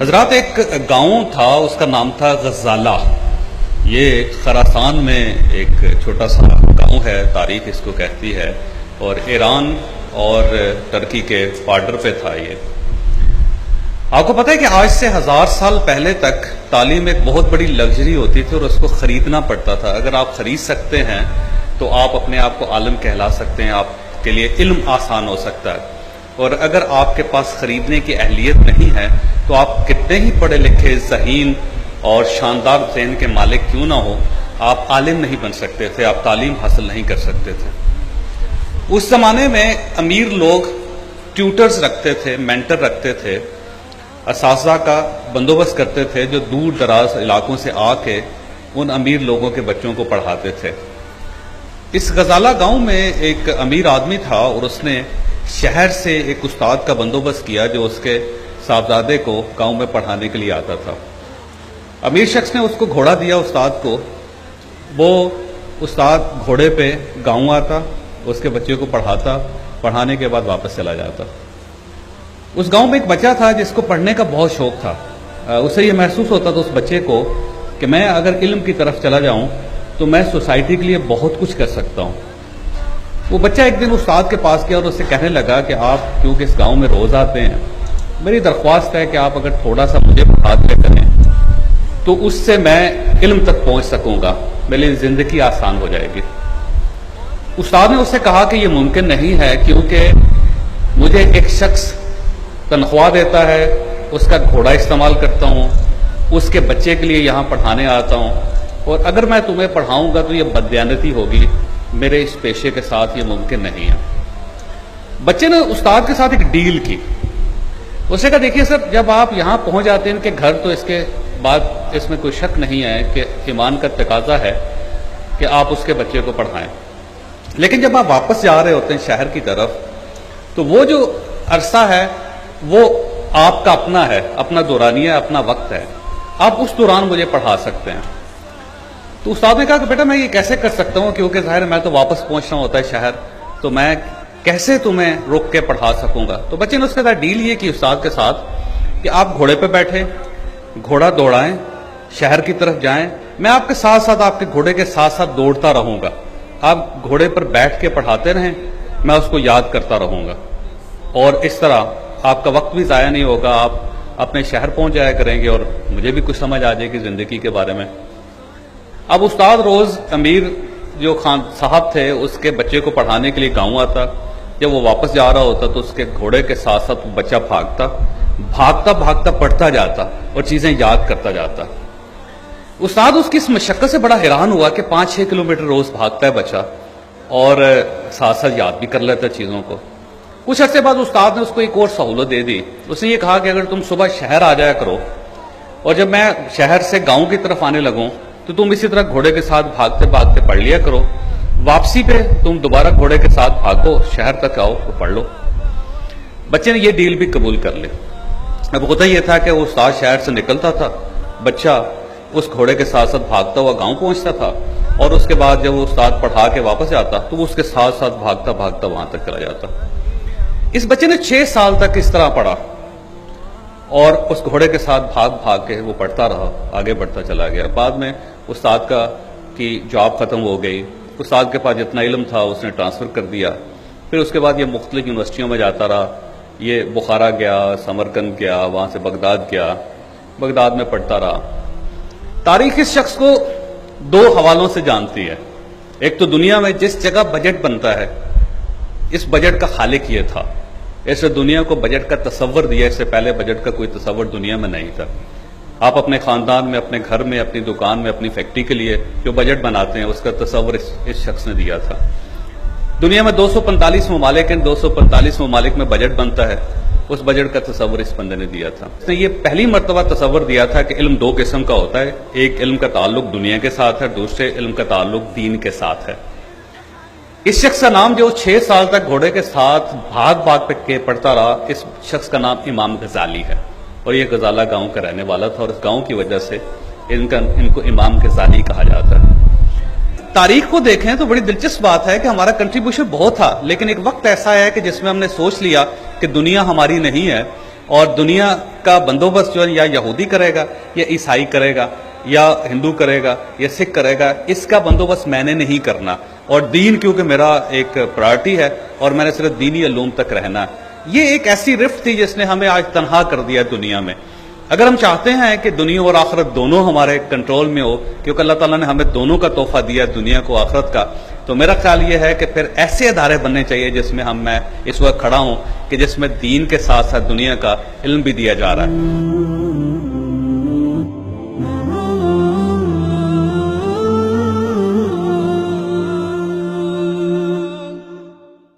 حضرات ایک گاؤں تھا، اس کا نام تھا غزالہ۔ یہ خراسان میں ایک چھوٹا سا گاؤں ہے، تاریخ اس کو کہتی ہے، اور ایران اور ترکی کے بارڈر پہ تھا۔ یہ آپ کو پتہ ہے کہ آج سے 1000 سال پہلے تک تعلیم ایک بہت بڑی لگژری ہوتی تھی اور اس کو خریدنا پڑتا تھا۔ اگر آپ خرید سکتے ہیں تو آپ اپنے آپ کو عالم کہلا سکتے ہیں، آپ کے لیے علم آسان ہو سکتا ہے، اور اگر آپ کے پاس خریدنے کی اہلیت نہیں ہے تو آپ کتنے ہی پڑھے لکھے، ذہین اور شاندار ذہن کے مالک کیوں نہ ہو، آپ عالم نہیں بن سکتے تھے، آپ تعلیم حاصل نہیں کر سکتے تھے۔ اس زمانے میں امیر لوگ ٹیوٹرز رکھتے تھے، مینٹر رکھتے تھے، اساتذہ کا بندوبست کرتے تھے جو دور دراز علاقوں سے آ کے ان امیر لوگوں کے بچوں کو پڑھاتے تھے۔ اس غزالہ گاؤں میں ایک امیر آدمی تھا اور اس نے شہر سے ایک استاد کا بندوبست کیا جو اس کے صاحبزادے کو گاؤں میں پڑھانے کے لیے آتا تھا۔ امیر شخص نے اس کو گھوڑا دیا استاد کو، وہ استاد گھوڑے پہ گاؤں آتا، اس کے بچے کو پڑھاتا، پڑھانے کے بعد واپس چلا جاتا۔ اس گاؤں میں ایک بچہ تھا جس کو پڑھنے کا بہت شوق تھا۔ اسے یہ محسوس ہوتا تھا اس بچے کو کہ میں اگر علم کی طرف چلا جاؤں تو میں سوسائٹی کے لیے بہت کچھ کر سکتا ہوں۔ وہ بچہ ایک دن استاد کے پاس گیا اور اسے کہنے لگا کہ آپ کیونکہ اس گاؤں میں روز آتے ہیں، میری درخواست ہے کہ آپ اگر تھوڑا سا مجھے پڑھا دیا کریں تو اس سے میں علم تک پہنچ سکوں گا، میری زندگی آسان ہو جائے گی۔ استاد نے اس سے کہا کہ یہ ممکن نہیں ہے، کیونکہ مجھے ایک شخص تنخواہ دیتا ہے، اس کا گھوڑا استعمال کرتا ہوں، اس کے بچے کے لیے یہاں پڑھانے آتا ہوں، اور اگر میں تمہیں پڑھاؤں گا تو یہ بددیانتی ہوگی، میرے اس پیشے کے ساتھ یہ ممکن نہیں ہے۔ بچے نے استاد کے ساتھ ایک ڈیل کی۔ اس نے کہا دیکھیے سر، جب آپ یہاں پہنچ جاتے ہیں ان کے گھر تو اس کے بعد اس میں کوئی شک نہیں ہے کہ ایمان کا تقاضا ہے کہ آپ اس کے بچے کو پڑھائیں، لیکن جب آپ واپس جا رہے ہوتے ہیں شہر کی طرف تو وہ جو عرصہ ہے وہ آپ کا اپنا ہے، اپنا دورانیہ، اپنا وقت ہے، آپ اس دوران مجھے پڑھا سکتے ہیں۔ تو استاد نے کہا کہ بیٹا میں یہ کیسے کر سکتا ہوں، کیونکہ ظاہر میں تو واپس پہنچنا ہوتا ہے شہر، تو میں کیسے تمہیں رک کے پڑھا سکوں گا۔ تو بچے نے اس کے ساتھ ڈیل یہ کی استاد کے ساتھ کہ آپ گھوڑے پہ بیٹھے، گھوڑا دوڑائیں، شہر کی طرف جائیں، میں آپ کے ساتھ ساتھ، آپ کے گھوڑے کے ساتھ ساتھ دوڑتا رہوں گا، آپ گھوڑے پر بیٹھ کے پڑھاتے رہیں، میں اس کو یاد کرتا رہوں گا، اور اس طرح آپ کا وقت بھی ضائع نہیں ہوگا، آپ اپنے شہر پہنچ جایا کریں گے اور مجھے بھی کچھ سمجھ آ جائے گی زندگی کے بارے میں۔ اب استاد روز امیر جو خان صاحب تھے اس کے بچے کو پڑھانے کے لیے گاؤں آتا، جب وہ واپس جا رہا ہوتا تو اس کے گھوڑے کے ساتھ ساتھ بچہ بھاگتا پڑھتا جاتا اور چیزیں یاد کرتا جاتا۔ استاد اس کی اس مشقت سے بڑا حیران ہوا کہ 5-6 کلومیٹر روز بھاگتا ہے بچہ اور ساتھ ساتھ یاد بھی کر لیتا ہے چیزوں کو۔ کچھ عرصے بعد استاد نے اس کو ایک اور سہولت دے دی، اس نے یہ کہا کہ اگر تم صبح شہر آ جایا کرو اور جب میں شہر سے گاؤں کی طرف آنے لگوں تو تم اسی طرح گھوڑے کے ساتھ بھاگتے پڑھ لیا کرو، واپسی پہ تم دوبارہ گھوڑے کے ساتھ بھاگو، شہر تک آؤ تو پڑھ لو۔ بچے نے یہ ڈیل بھی قبول کر لی۔ اب ہوتا یہ تھا کہ وہ استاد شہر سے نکلتا تھا، بچہ اس گھوڑے کے ساتھ ساتھ بھاگتا ہوا گاؤں پہنچتا تھا، اور اس کے بعد جب وہ استاد پڑھا کے واپس جاتا تو وہ اس کے ساتھ ساتھ بھاگتا وہاں تک چلا جاتا۔ اس بچے نے 6 سال تک اس طرح پڑھا اور اس گھوڑے کے ساتھ بھاگ کے وہ پڑھتا رہا، آگے بڑھتا چلا گیا۔ بعد میں استاد کی جاب ختم ہو گئی، استاد کے پاس جتنا علم تھا اس نے ٹرانسفر کر دیا، پھر اس کے بعد یہ مختلف یونیورسٹیوں میں جاتا رہا، یہ بخارا گیا، سمرقند گیا، وہاں سے بغداد گیا، بغداد میں پڑھتا رہا۔ تاریخ اس شخص کو 2 حوالوں سے جانتی ہے۔ ایک تو دنیا میں جس جگہ بجٹ بنتا ہے اس بجٹ کا خالق یہ تھا، اس نے دنیا کو بجٹ کا تصور دیا، اس سے پہلے بجٹ کا کوئی تصور دنیا میں نہیں تھا۔ آپ اپنے خاندان میں، اپنے گھر میں، اپنی دکان میں، اپنی فیکٹری کے لیے جو بجٹ بناتے ہیں اس کا تصور اس شخص نے دیا تھا۔ دنیا میں 245 ممالک ہیں، 245 ممالک میں بجٹ بنتا ہے، اس بجٹ کا تصور اس بندے نے دیا تھا۔ اس نے یہ پہلی مرتبہ تصور دیا تھا کہ علم 2 قسم کا ہوتا ہے، ایک علم کا تعلق دنیا کے ساتھ ہے، دوسرے علم کا تعلق دین کے ساتھ ہے۔ اس شخص کا نام جو 6 سال تک گھوڑے کے ساتھ بھاگ کے پڑھتا رہا، اس شخص کا نام امام غزالی ہے، اور یہ غزالہ گاؤں کا رہنے والا تھا، اور اس گاؤں کی وجہ سے ان کو امام غزالی کہا جاتا ہے۔ تاریخ کو دیکھیں تو بڑی دلچسپ بات ہے کہ ہمارا کنٹریبیوشن بہت تھا، لیکن ایک وقت ایسا ہے کہ جس میں ہم نے سوچ لیا کہ دنیا ہماری نہیں ہے، اور دنیا کا بندوبست جو ہے یا یہودی کرے گا یا عیسائی کرے گا یا ہندو کرے گا یا سکھ کرے گا، اس کا بندوبست میں نے نہیں کرنا، اور دین کیونکہ میرا ایک پرائرٹی ہے اور میں نے صرف دینی علوم تک رہنا۔ یہ ایک ایسی رفت تھی جس نے ہمیں آج تنہا کر دیا دنیا میں۔ اگر ہم چاہتے ہیں کہ دنیا اور آخرت دونوں ہمارے کنٹرول میں ہو، کیونکہ اللہ تعالیٰ نے ہمیں دونوں کا تحفہ دیا دنیا کو آخرت کا، تو میرا خیال یہ ہے کہ پھر ایسے ادارے بننے چاہیے جس میں میں اس وقت کھڑا ہوں کہ جس میں دین کے ساتھ ساتھ دنیا کا علم بھی دیا جا رہا ہے۔